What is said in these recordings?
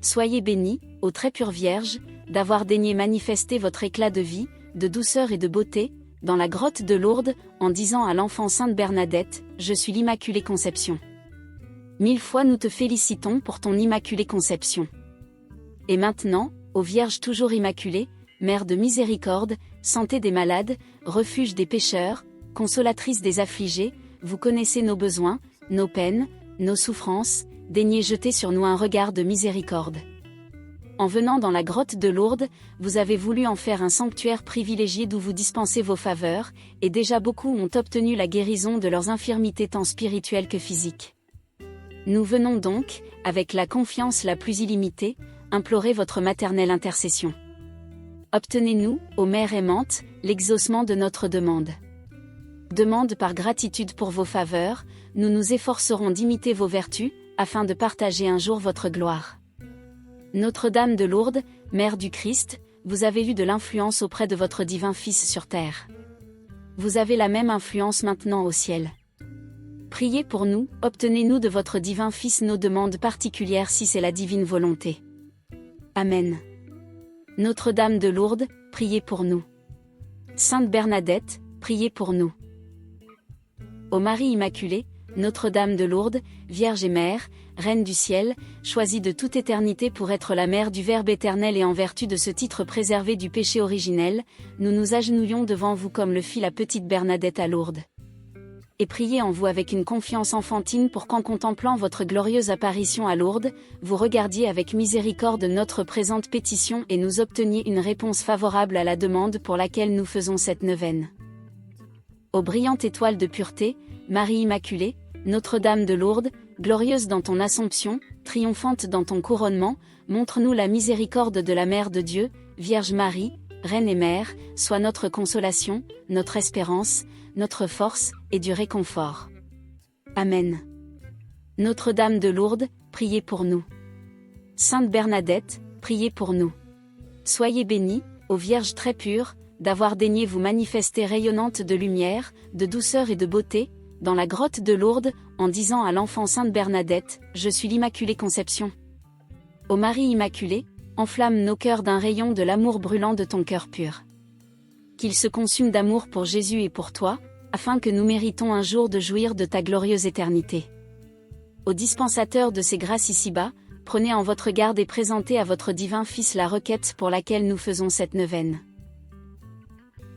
soyez bénie, ô très pure Vierge, d'avoir daigné manifester votre éclat de vie, de douceur et de beauté, dans la grotte de Lourdes, en disant à l'enfant Sainte Bernadette, je suis l'Immaculée Conception. 1000 fois nous te félicitons pour ton Immaculée Conception. Et maintenant, ô Vierge toujours Immaculée, Mère de miséricorde, santé des malades, refuge des pécheurs, consolatrice des affligés, vous connaissez nos besoins, nos peines, nos souffrances, daignez jeter sur nous un regard de miséricorde. En venant dans la grotte de Lourdes, vous avez voulu en faire un sanctuaire privilégié d'où vous dispensez vos faveurs, et déjà beaucoup ont obtenu la guérison de leurs infirmités tant spirituelles que physiques. Nous venons donc, avec la confiance la plus illimitée, implorer votre maternelle intercession. Obtenez-nous, ô Mère aimante, l'exaucement de notre demande. Demande par gratitude pour vos faveurs, nous nous efforcerons d'imiter vos vertus, afin de partager un jour votre gloire. Notre-Dame de Lourdes, Mère du Christ, vous avez eu de l'influence auprès de votre divin Fils sur terre. Vous avez la même influence maintenant au ciel. Priez pour nous, obtenez-nous de votre divin Fils nos demandes particulières si c'est la divine volonté. Amen. Notre-Dame de Lourdes, priez pour nous. Sainte Bernadette, priez pour nous. Ô Marie Immaculée, Notre-Dame de Lourdes, Vierge et Mère, Reine du ciel, choisie de toute éternité pour être la mère du Verbe éternel et en vertu de ce titre préservé du péché originel, nous nous agenouillons devant vous comme le fit la petite Bernadette à Lourdes. Et priez en vous avec une confiance enfantine pour qu'en contemplant votre glorieuse apparition à Lourdes, vous regardiez avec miséricorde notre présente pétition et nous obteniez une réponse favorable à la demande pour laquelle nous faisons cette neuvaine. Ô brillante étoile de pureté, Marie Immaculée, Notre-Dame de Lourdes, glorieuse dans ton Assomption, triomphante dans ton couronnement, montre-nous la miséricorde de la Mère de Dieu, Vierge Marie, Reine et Mère, sois notre consolation, notre espérance, notre force, et du réconfort. Amen. Notre-Dame de Lourdes, priez pour nous. Sainte Bernadette, priez pour nous. Soyez bénie, ô Vierge très pure, d'avoir daigné vous manifester rayonnante de lumière, de douceur et de beauté, dans la grotte de Lourdes, en disant à l'enfant Sainte Bernadette, je suis l'Immaculée Conception. Ô Marie Immaculée, enflamme nos cœurs d'un rayon de l'amour brûlant de ton cœur pur. Qu'il se consume d'amour pour Jésus et pour toi, afin que nous méritons un jour de jouir de ta glorieuse éternité. Ô dispensateur de ces grâces ici-bas, prenez en votre garde et présentez à votre divin Fils la requête pour laquelle nous faisons cette neuvaine.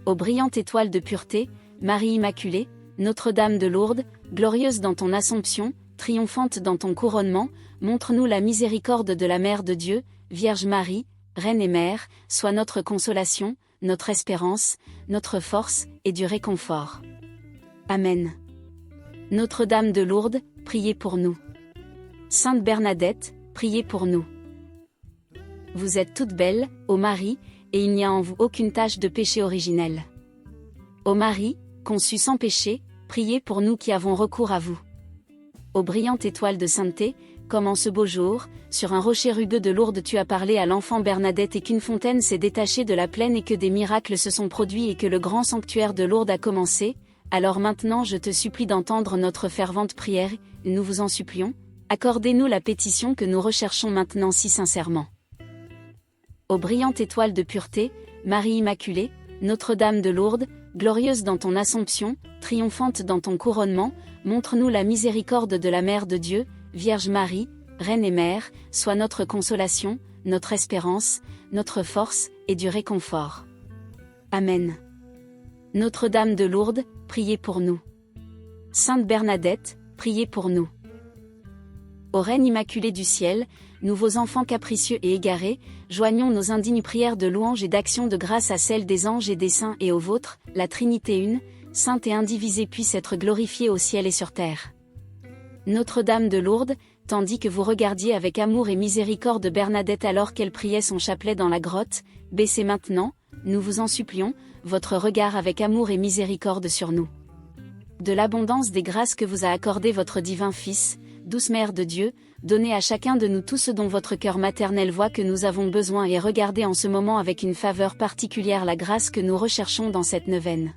Ô brillante étoile de pureté, Marie Immaculée, Notre-Dame de Lourdes, glorieuse dans ton Assomption, triomphante dans ton couronnement, montre-nous la miséricorde de la Mère de Dieu, Vierge Marie, Reine et Mère, sois notre consolation, notre espérance, notre force, et du réconfort. Amen. Notre-Dame de Lourdes, priez pour nous. Sainte Bernadette, priez pour nous. Vous êtes toute belle, ô Marie, et il n'y a en vous aucune tache de péché originel. Ô Marie, conçue sans péché, priez pour nous qui avons recours à vous. Ô brillante étoile de sainteté, comme en ce beau jour, sur un rocher rugueux de Lourdes tu as parlé à l'enfant Bernadette et qu'une fontaine s'est détachée de la plaine et que des miracles se sont produits et que le grand sanctuaire de Lourdes a commencé, alors maintenant je te supplie d'entendre notre fervente prière, nous vous en supplions, accordez-nous la pétition que nous recherchons maintenant si sincèrement. Ô brillante étoile de pureté, Marie Immaculée, Notre-Dame de Lourdes, glorieuse dans ton Assomption, triomphante dans ton couronnement, montre-nous la miséricorde de la Mère de Dieu, Vierge Marie, Reine et Mère, sois notre consolation, notre espérance, notre force, et du réconfort. Amen. Notre-Dame de Lourdes, priez pour nous. Sainte Bernadette, priez pour nous. Ô Reine Immaculée du ciel, nous vos enfants capricieux et égarés, joignons nos indignes prières de louange et d'action de grâce à celles des anges et des saints et aux vôtres, la Trinité une, sainte et indivisée puisse être glorifiée au ciel et sur terre. Notre-Dame de Lourdes, tandis que vous regardiez avec amour et miséricorde Bernadette alors qu'elle priait son chapelet dans la grotte, baissez maintenant, nous vous en supplions, votre regard avec amour et miséricorde sur nous. De l'abondance des grâces que vous a accordé votre divin Fils, douce Mère de Dieu, donnez à chacun de nous tout ce dont votre cœur maternel voit que nous avons besoin et regardez en ce moment avec une faveur particulière la grâce que nous recherchons dans cette neuvaine.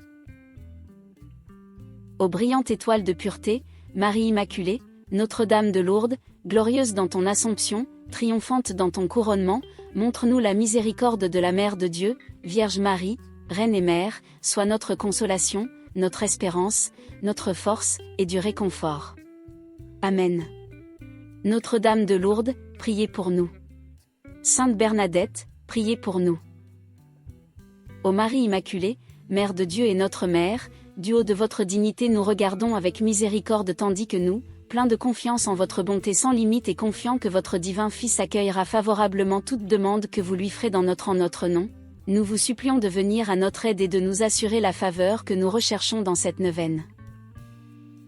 Ô brillante étoile de pureté, Marie Immaculée, Notre-Dame de Lourdes, glorieuse dans ton Assomption, triomphante dans ton couronnement, montre-nous la miséricorde de la Mère de Dieu, Vierge Marie, Reine et Mère, sois notre consolation, notre espérance, notre force, et du réconfort. Amen. Notre-Dame de Lourdes, priez pour nous. Sainte Bernadette, priez pour nous. Ô Marie Immaculée, Mère de Dieu et notre Mère, du haut de votre dignité nous regardons avec miséricorde tandis que nous, pleins de confiance en votre bonté sans limite et confiants que votre divin Fils accueillera favorablement toute demande que vous lui ferez en notre nom, nous vous supplions de venir à notre aide et de nous assurer la faveur que nous recherchons dans cette neuvaine.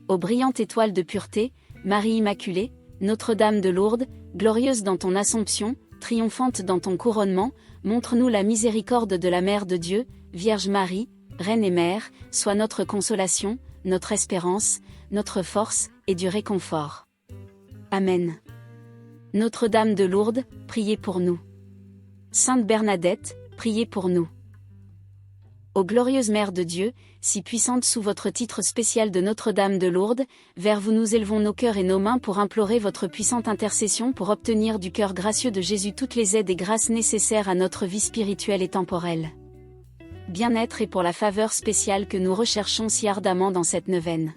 Ô brillante étoile de pureté, Marie Immaculée, Notre-Dame de Lourdes, glorieuse dans ton Assomption, triomphante dans ton couronnement, montre-nous la miséricorde de la Mère de Dieu, Vierge Marie, Reine et Mère, sois notre consolation, notre espérance, notre force, et du réconfort. Amen. Notre-Dame de Lourdes, priez pour nous. Sainte Bernadette, priez pour nous. Ô glorieuse Mère de Dieu, si puissante sous votre titre spécial de Notre-Dame de Lourdes, vers vous nous élevons nos cœurs et nos mains pour implorer votre puissante intercession pour obtenir du cœur gracieux de Jésus toutes les aides et grâces nécessaires à notre vie spirituelle et temporelle. Bien-être et pour la faveur spéciale que nous recherchons si ardemment dans cette neuvaine.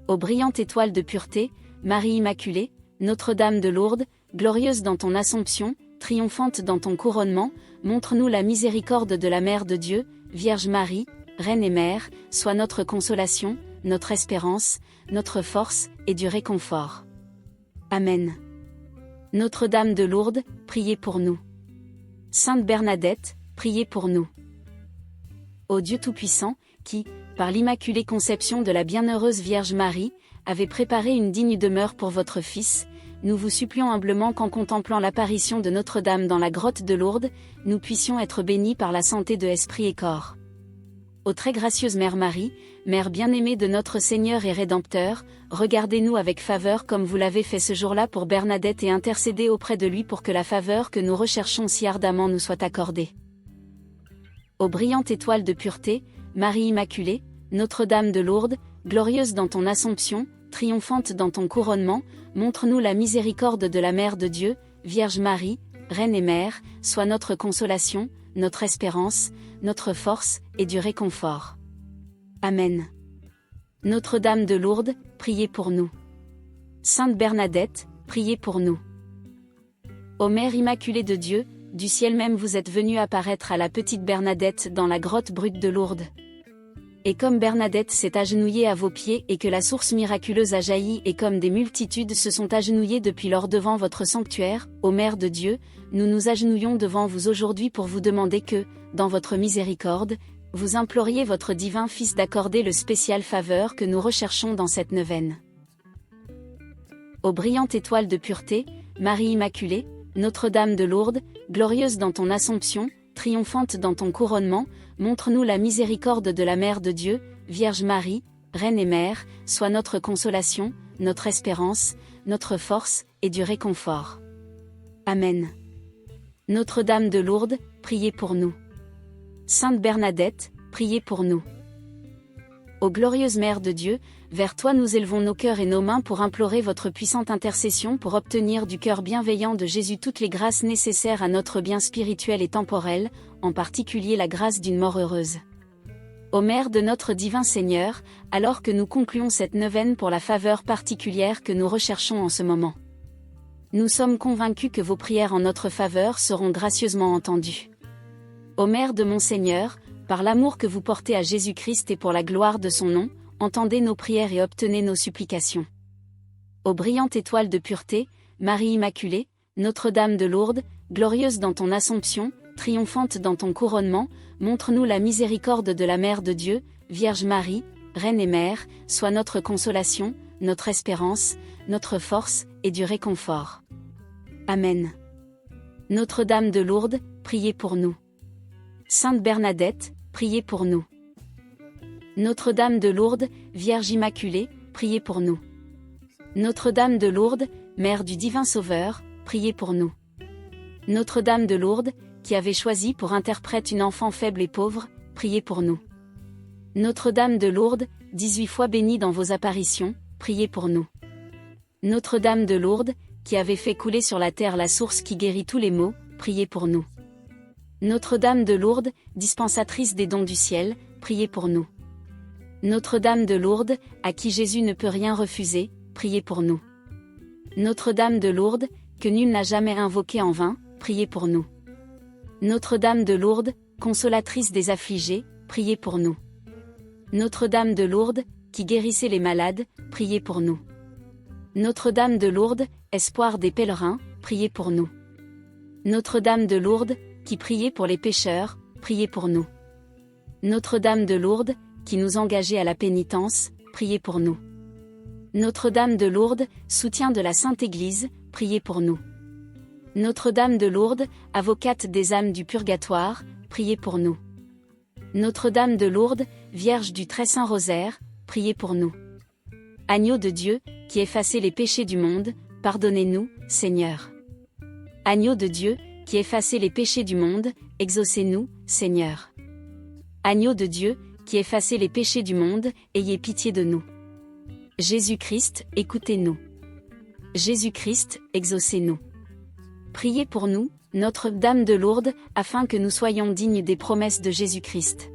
Ô brillante étoile de pureté, Marie Immaculée, Notre-Dame de Lourdes, glorieuse dans ton Assomption, triomphante dans ton couronnement, montre-nous la miséricorde de la Mère de Dieu, Vierge Marie, Reine et Mère, sois notre consolation, notre espérance, notre force, et du réconfort. Amen. Notre-Dame de Lourdes, priez pour nous. Sainte Bernadette, priez pour nous. Ô Dieu Tout-Puissant, qui, par l'Immaculée Conception de la Bienheureuse Vierge Marie, avait préparé une digne demeure pour votre Fils, nous vous supplions humblement qu'en contemplant l'apparition de Notre-Dame dans la grotte de Lourdes, nous puissions être bénis par la santé de esprit et corps. Ô très gracieuse Mère Marie, Mère bien-aimée de notre Seigneur et Rédempteur, regardez-nous avec faveur comme vous l'avez fait ce jour-là pour Bernadette et intercédez auprès de lui pour que la faveur que nous recherchons si ardemment nous soit accordée. Ô brillante étoile de pureté, Marie Immaculée, Notre-Dame de Lourdes, glorieuse dans ton Assomption, triomphante dans ton couronnement, montre-nous la miséricorde de la Mère de Dieu, Vierge Marie, Reine et Mère, sois notre consolation, notre espérance, notre force, et du réconfort. Amen. Notre-Dame de Lourdes, priez pour nous. Sainte Bernadette, priez pour nous. Ô Mère Immaculée de Dieu, du ciel même vous êtes venue apparaître à la petite Bernadette dans la grotte brute de Lourdes. Et comme Bernadette s'est agenouillée à vos pieds et que la source miraculeuse a jailli et comme des multitudes se sont agenouillées depuis lors devant votre sanctuaire, ô Mère de Dieu, nous nous agenouillons devant vous aujourd'hui pour vous demander que, dans votre miséricorde, vous imploriez votre divin Fils d'accorder le spécial faveur que nous recherchons dans cette neuvaine. Ô brillante étoile de pureté, Marie Immaculée, Notre-Dame de Lourdes, glorieuse dans ton Assomption, triomphante dans ton couronnement, montre-nous la miséricorde de la Mère de Dieu, Vierge Marie, Reine et Mère, sois notre consolation, notre espérance, notre force, et du réconfort. Amen. Notre-Dame de Lourdes, priez pour nous. Sainte Bernadette, priez pour nous. Ô glorieuse Mère de Dieu, vers toi nous élevons nos cœurs et nos mains pour implorer votre puissante intercession pour obtenir du cœur bienveillant de Jésus toutes les grâces nécessaires à notre bien spirituel et temporel, en particulier la grâce d'une mort heureuse. Ô Mère de notre divin Seigneur, alors que nous concluons cette neuvaine pour la faveur particulière que nous recherchons en ce moment. Nous sommes convaincus que vos prières en notre faveur seront gracieusement entendues. Ô Mère de mon Seigneur, par l'amour que vous portez à Jésus-Christ et pour la gloire de son nom, entendez nos prières et obtenez nos supplications. Ô brillante étoile de pureté, Marie Immaculée, Notre-Dame de Lourdes, glorieuse dans ton Assomption, triomphante dans ton couronnement, montre-nous la miséricorde de la Mère de Dieu, Vierge Marie, Reine et Mère, sois notre consolation, notre espérance, notre force, et du réconfort. Amen. Notre-Dame de Lourdes, priez pour nous. Sainte Bernadette, priez pour nous. Notre-Dame de Lourdes, Vierge Immaculée, priez pour nous. Notre-Dame de Lourdes, Mère du Divin Sauveur, priez pour nous. Notre-Dame de Lourdes, qui avait choisi pour interprète une enfant faible et pauvre, priez pour nous. Notre-Dame de Lourdes, 18 fois bénie dans vos apparitions, priez pour nous. Notre-Dame de Lourdes, qui avez fait couler sur la terre la source qui guérit tous les maux, priez pour nous. Notre-Dame de Lourdes, dispensatrice des dons du ciel, priez pour nous. Notre-Dame de Lourdes, à qui Jésus ne peut rien refuser, priez pour nous. Notre-Dame de Lourdes, que nul n'a jamais invoquée en vain, priez pour nous. Notre-Dame de Lourdes, consolatrice des affligés, priez pour nous. Notre-Dame de Lourdes, qui guérissez les malades, priez pour nous. Notre-Dame de Lourdes, espoir des pèlerins, priez pour nous. Notre-Dame de Lourdes, qui priez pour les pécheurs, priez pour nous. Notre-Dame de Lourdes, qui nous engagez à la pénitence, priez pour nous. Notre-Dame de Lourdes, soutien de la Sainte Église, priez pour nous. Notre-Dame de Lourdes, avocate des âmes du purgatoire, priez pour nous. Notre-Dame de Lourdes, Vierge du Très Saint Rosaire, priez pour nous. Agneau de Dieu, qui effacez les péchés du monde, pardonnez-nous, Seigneur. Agneau de Dieu, qui effacez les péchés du monde, exaucez-nous, Seigneur. Agneau de Dieu, qui effacez les péchés du monde, ayez pitié de nous. Jésus-Christ, écoutez-nous. Jésus-Christ, exaucez-nous. Priez pour nous, Notre-Dame de Lourdes, afin que nous soyons dignes des promesses de Jésus-Christ.